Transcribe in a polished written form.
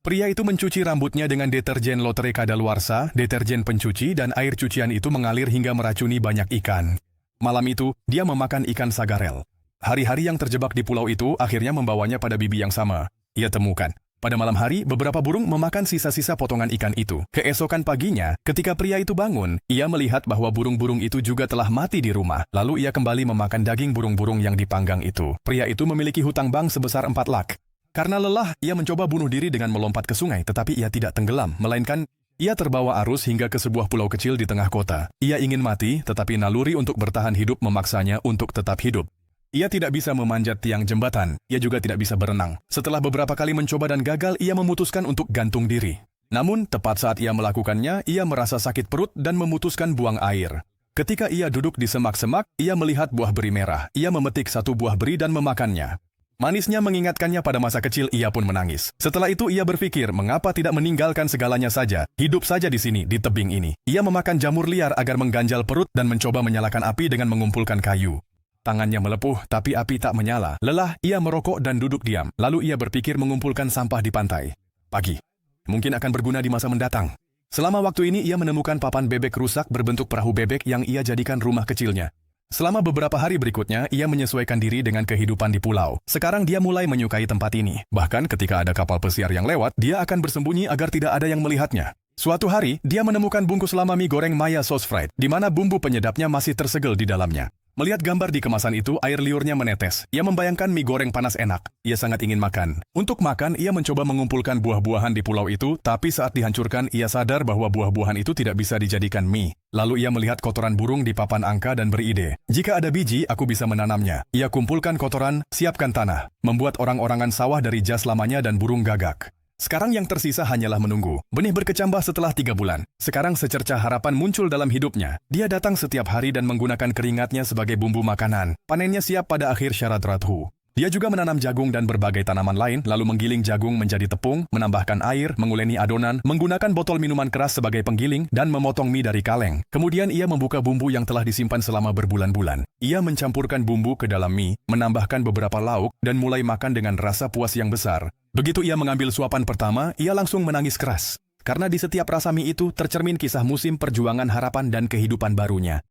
Pria itu mencuci rambutnya dengan deterjen lotere kadaluarsa, deterjen pencuci, dan air cucian itu mengalir hingga meracuni banyak ikan. Malam itu, dia memakan ikan sagarel. Hari-hari yang terjebak di pulau itu akhirnya membawanya pada bibi yang sama. Ia temukan. Pada malam hari, beberapa burung memakan sisa-sisa potongan ikan itu. Keesokan paginya, ketika pria itu bangun, ia melihat bahwa burung-burung itu juga telah mati di rumah. Lalu ia kembali memakan daging burung-burung yang dipanggang itu. Pria itu memiliki hutang bank sebesar 4 lak. Karena lelah, ia mencoba bunuh diri dengan melompat ke sungai, tetapi ia tidak tenggelam, melainkan ia terbawa arus hingga ke sebuah pulau kecil di tengah kota. Ia ingin mati, tetapi naluri untuk bertahan hidup memaksanya untuk tetap hidup. Ia tidak bisa memanjat tiang jembatan, ia juga tidak bisa berenang. Setelah beberapa kali mencoba dan gagal, ia memutuskan untuk gantung diri. Namun, tepat saat ia melakukannya, ia merasa sakit perut dan memutuskan buang air. Ketika ia duduk di semak-semak, ia melihat buah beri merah. Ia memetik satu buah beri dan memakannya. Manisnya mengingatkannya pada masa kecil, ia pun menangis. Setelah itu ia berpikir, mengapa tidak meninggalkan segalanya saja, hidup saja di sini, di tebing ini. Ia memakan jamur liar agar mengganjal perut dan mencoba menyalakan api dengan mengumpulkan kayu. Tangannya melepuh, tapi api tak menyala. Lelah, ia merokok dan duduk diam. Lalu ia berpikir mengumpulkan sampah di pantai. Pagi. Mungkin akan berguna di masa mendatang. Selama waktu ini ia menemukan papan bebek rusak berbentuk perahu bebek yang ia jadikan rumah kecilnya. Selama beberapa hari berikutnya, ia menyesuaikan diri dengan kehidupan di pulau. Sekarang dia mulai menyukai tempat ini. Bahkan ketika ada kapal pesiar yang lewat, dia akan bersembunyi agar tidak ada yang melihatnya. Suatu hari, dia menemukan bungkus lama mie goreng Maya Sauce Fried, di mana bumbu penyedapnya masih tersegel di dalamnya. Melihat gambar di kemasan itu, air liurnya menetes. Ia membayangkan mie goreng panas enak. Ia sangat ingin makan. Untuk makan, ia mencoba mengumpulkan buah-buahan di pulau itu, tapi saat dihancurkan, ia sadar bahwa buah-buahan itu tidak bisa dijadikan mie. Lalu ia melihat kotoran burung di papan angka dan beride. Jika ada biji, aku bisa menanamnya. Ia kumpulkan kotoran, siapkan tanah. Membuat orang-orangan sawah dari jas lamanya dan burung gagak. Sekarang yang tersisa hanyalah menunggu. Benih berkecambah setelah 3 bulan. Sekarang secercah harapan muncul dalam hidupnya. Dia datang setiap hari dan menggunakan keringatnya sebagai bumbu makanan. Panennya siap pada akhir Syaradrathu. Dia juga menanam jagung dan berbagai tanaman lain, lalu menggiling jagung menjadi tepung, menambahkan air, menguleni adonan, menggunakan botol minuman keras sebagai penggiling, dan memotong mie dari kaleng. Kemudian ia membuka bumbu yang telah disimpan selama berbulan-bulan. Ia mencampurkan bumbu ke dalam mie, menambahkan beberapa lauk, dan mulai makan dengan rasa puas yang besar. Begitu ia mengambil suapan pertama, ia langsung menangis keras. Karena di setiap rasa mie itu tercermin kisah musim perjuangan harapan dan kehidupan barunya.